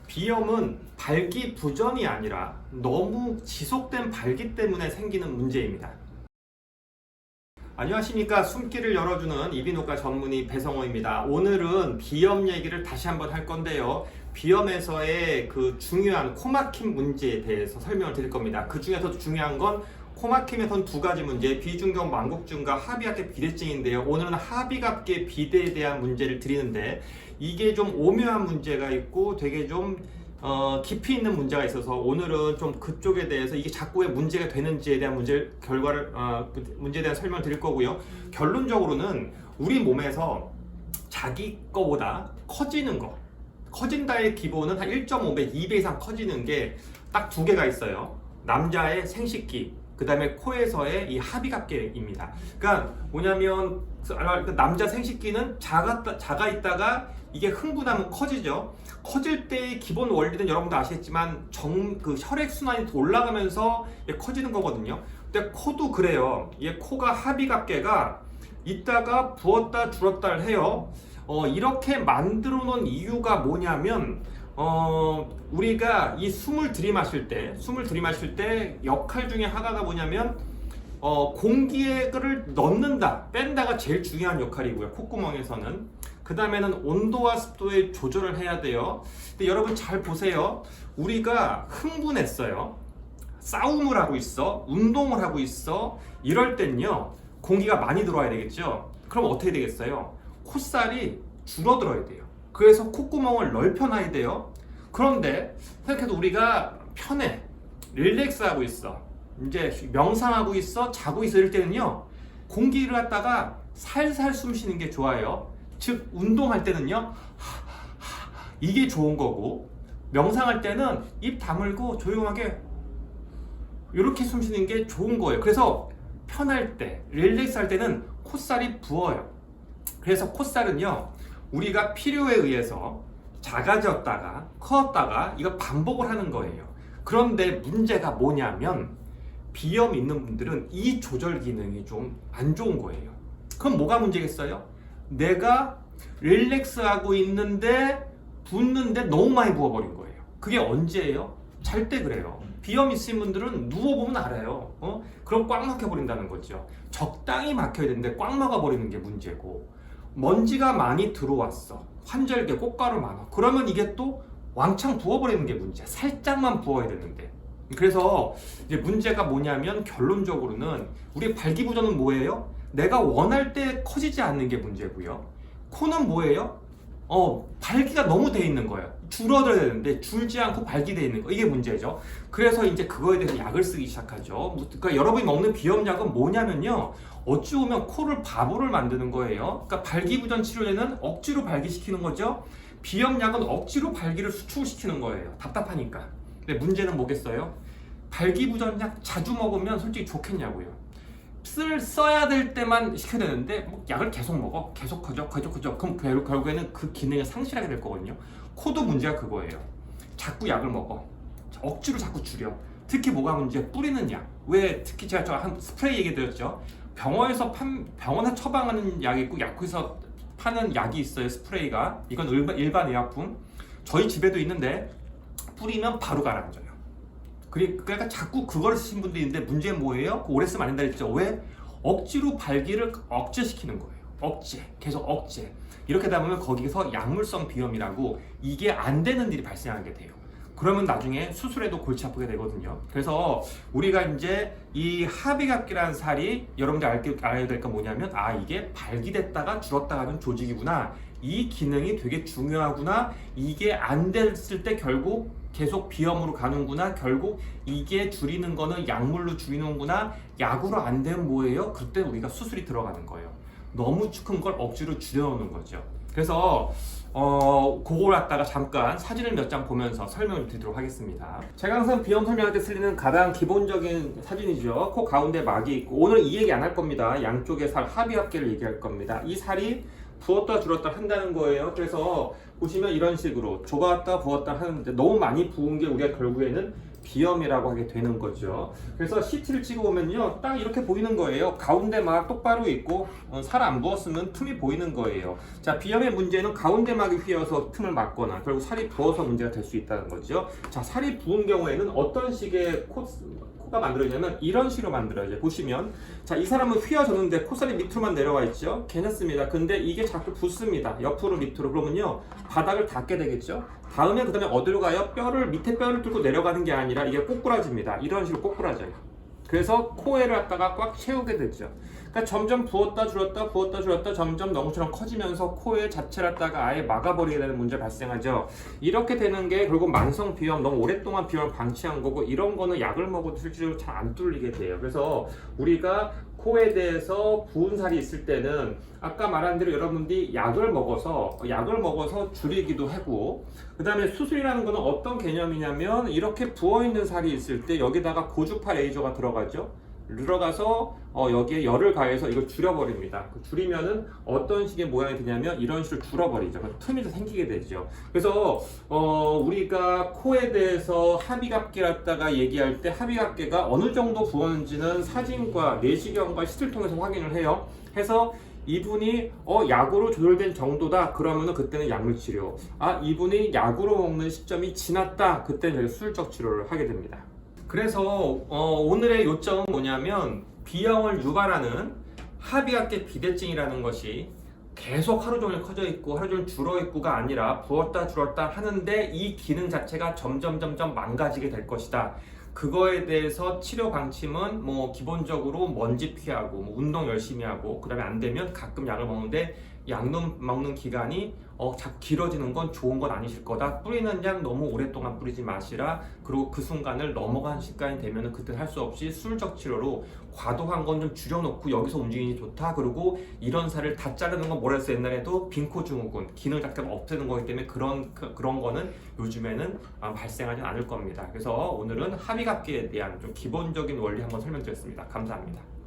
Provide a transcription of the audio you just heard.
비염은 발기부전이 아니라 너무 지속된 발기 때문에 생기는 문제입니다. 안녕하십니까. 숨길을 열어주는 이비인후과 전문의 배성호입니다. 오늘은 비염 얘기를 다시 한번 할 건데요. 비염에서의 그 중요한 코막힘 문제에 대해서 설명을 드릴 겁니다. 그 중에서도 중요한 건 코막힘에선 두 가지 문제, 비중경 망곡증과 하비갑계 비대증인데요. 오늘은 하비갑계 비대에 대한 문제를 드리는데 이게 좀 오묘한 문제가 있고 되게 좀 깊이 있는 문제가 있어서 오늘은 좀 그쪽에 대해서 이게 자꾸 왜 문제가 되는지에 대한 문제에 대한 설명을 드릴 거고요. 결론적으로는 우리 몸에서 자기 거보다 커지는 거, 커진다의 기본은 한 1.5배, 2배 이상 커지는 게 딱 두 개가 있어요. 남자의 생식기, 그 다음에 코에서의 이 하비갑계입니다. 그러니까 뭐냐면 남자 생식기는 작아 있다가 이게 흥분하면 커지죠. 커질 때의 기본 원리는 여러분도 아시겠지만 그 혈액순환이 올라가면서 커지는 거거든요. 근데 코도 그래요. 이 코가 하비갑계가 있다가 부었다 줄었다 해요. 이렇게 만들어 놓은 이유가 뭐냐면 우리가 이 숨을 들이마실 때 역할 중에 하나가 뭐냐면 공기를 넣는다, 뺀다가 제일 중요한 역할이고요. 콧구멍에서는. 그 다음에는 온도와 습도의 조절을 해야 돼요. 근데 여러분 잘 보세요. 우리가 흥분했어요. 싸움을 하고 있어. 운동을 하고 있어. 이럴 땐요. 공기가 많이 들어와야 되겠죠. 그럼 어떻게 되겠어요? 콧살이 줄어들어야 돼요. 그래서 콧구멍을 넓혀놔야 돼요. 그런데 생각해도 우리가 편해. 릴렉스하고 있어. 이제 명상하고 있어. 자고 있어. 이럴 때는요. 공기를 갖다가 살살 숨 쉬는 게 좋아요. 즉 운동할 때는요. 이게 좋은 거고 명상할 때는 입 다물고 조용하게 이렇게 숨 쉬는 게 좋은 거예요. 그래서 편할 때, 릴렉스 할 때는 콧살이 부어요. 그래서 콧살은요. 우리가 필요에 의해서 작아졌다가 컸다가 이거 반복을 하는 거예요. 그런데 문제가 뭐냐면 비염 있는 분들은 이 조절 기능이 좀 안 좋은 거예요. 그럼 뭐가 문제겠어요? 내가 릴렉스하고 있는데 붓는데 너무 많이 부어버린 거예요. 그게 언제예요? 잘 때 그래요. 비염 있으신 분들은 누워보면 알아요. 그럼 꽉 막혀버린다는 거죠. 적당히 막혀야 되는데 꽉 막아버리는 게 문제고, 먼지가 많이 들어왔어. 환절기 꽃가루 많아. 그러면 이게 또 왕창 부어버리는 게 문제야. 살짝만 부어야 되는데. 그래서 이제 문제가 뭐냐면 결론적으로는 우리 발기부전은 뭐예요? 내가 원할 때 커지지 않는 게 문제고요. 코는 뭐예요? 발기가 너무 돼 있는 거예요. 줄어들어야 되는데 줄지 않고 발기돼 있는 거. 이게 문제죠. 그래서 이제 그거에 대해서 약을 쓰기 시작하죠. 그러니까 여러분이 먹는 비염약은 뭐냐면요. 어찌 보면 코를 바보를 만드는 거예요. 그러니까 발기부전 치료제는 억지로 발기시키는 거죠. 비염약은 억지로 발기를 수축시키는 거예요. 답답하니까. 근데 문제는 뭐겠어요? 발기부전약 자주 먹으면 솔직히 좋겠냐고요. 써야 될 때만 시켜야 되는데 뭐 약을 계속 먹어. 계속 커져. 그럼 결국에는 그 기능을 상실하게 될 거거든요. 코도 문제가 그거예요. 자꾸 약을 먹어. 억지로 자꾸 줄여. 특히 뭐가 문제야? 뿌리는 약. 왜 특히 제가 한 스프레이 얘기 드렸죠. 병원에서 처방하는 약이 있고 약국에서 파는 약이 있어요. 스프레이가. 이건 일반 의약품. 저희 집에도 있는데 뿌리면 바로 가라앉아요. 그러니까 자꾸 그걸 쓰신 분들이 있는데 문제는 뭐예요? 오래 쓰면 안 된다 했죠. 왜? 억지로 발기를 억제시키는 거예요. 계속 억제. 이렇게 하다 보면 거기서 약물성 비염이라고 이게 안 되는 일이 발생하게 돼요. 그러면 나중에 수술해도 골치 아프게 되거든요. 그래서 우리가 이제 이 하비갑기라는 살이 여러분들 알아야 될 건 뭐냐면 이게 발기됐다가 줄었다가 하는 조직이구나. 이 기능이 되게 중요하구나. 이게 안 됐을 때 결국 계속 비염으로 가는구나. 결국 이게 줄이는 거는 약물로 줄이는구나. 약으로 안 되면 뭐예요? 그때 우리가 수술이 들어가는 거예요. 너무 큰 걸 억지로 줄여놓는 거죠. 그래서 그걸 갖다가 잠깐 사진을 몇 장 보면서 설명을 드리도록 하겠습니다. 제가 항상 비염 설명할 때 쓰는 가장 기본적인 사진이죠. 코 가운데 막이 있고, 오늘 이 얘기 안 할 겁니다. 양쪽의 살 하비갑계를 얘기할 겁니다. 이 살이 부었다 줄었다 한다는 거예요. 그래서 보시면 이런 식으로 좁았다 부었다 하는데 너무 많이 부은 게 우리가 결국에는 비염이라고 하게 되는 거죠. 그래서 CT를 찍어보면요, 딱 이렇게 보이는 거예요. 가운데 막 똑바로 있고 살 안 부었으면 틈이 보이는 거예요. 자, 비염의 문제는 가운데막이 휘어서 틈을 막거나 결국 살이 부어서 문제가 될 수 있다는 거죠. 자, 살이 부은 경우에는 어떤 식의 코가 만들어지냐면 이런 식으로 만들어져요. 보시면, 자, 이 사람은 휘어졌는데 콧살이 밑으로만 내려와 있죠. 괜찮습니다. 근데 이게 자꾸 붓습니다. 옆으로 밑으로. 그러면요, 바닥을 닿게 되겠죠. 다음에 그다음에 어디로 가요? 밑에 뼈를 뚫고 내려가는 게 아니라 이게 꼬꾸라집니다. 이런 식으로 꼬꾸라져요. 그래서 코에를 갖다가 꽉 채우게 되죠. 그러니까 점점 부었다 줄었다 부었다 줄었다 점점 너무처럼 커지면서 코에 자체를 갖다가 아예 막아버리게 되는 문제가 발생하죠. 이렇게 되는 게 결국 만성 비염, 너무 오랫동안 비염을 방치한 거고, 이런 거는 약을 먹어도 실제로 잘 안 뚫리게 돼요. 그래서 우리가 코에 대해서 부은 살이 있을 때는 아까 말한 대로 여러분들이 약을 먹어서 줄이기도 하고, 그 다음에 수술이라는 거는 어떤 개념이냐면 이렇게 부어있는 살이 있을 때 여기다가 고주파 레이저가 들어가서 여기에 열을 가해서 이걸 줄여버립니다. 줄이면은 어떤 식의 모양이 되냐면 이런 식으로 줄어버리죠. 틈이 더 생기게 되죠. 그래서 우리가 코에 대해서 합의갑기 갖다가 얘기할 때 합의갑기가 어느 정도 부었는지는 사진과 내시경과 시트를 통해서 확인을 해요. 해서 이분이 약으로 조절된 정도다, 그러면은 그때는 약물 치료. 이분이 약으로 먹는 시점이 지났다, 그때는 저희가 수술적 치료를 하게 됩니다. 그래서 오늘의 요점은 뭐냐면, 비염을 유발하는 합의갑기 비대증이라는 것이 계속 하루 종일 커져 있고 하루 종일 줄어 있고가 아니라 부었다 줄었다 하는데 이 기능 자체가 점점 망가지게 될 것이다. 그거에 대해서 치료 방침은 기본적으로 먼지 피하고 운동 열심히 하고, 그 다음에 안 되면 가끔 약을 먹는데 약 먹는 기간이 자꾸 길어지는 건 좋은 건 아니실 거다. 뿌리는 약 너무 오랫동안 뿌리지 마시라. 그리고 그 순간을 넘어간 시간이 되면은 그때 할 수 없이 수술적 치료로 과도한 건 좀 줄여놓고 여기서 움직이니 좋다. 그리고 이런 살을 다 자르는 건 뭐라 했어? 옛날에도 빈코 증후군, 기능 자체를 없애는 거기 때문에 그런 거는 요즘에는 발생하지 않을 겁니다. 그래서 오늘은 합의갑기에 대한 좀 기본적인 원리 한번 설명드렸습니다. 감사합니다.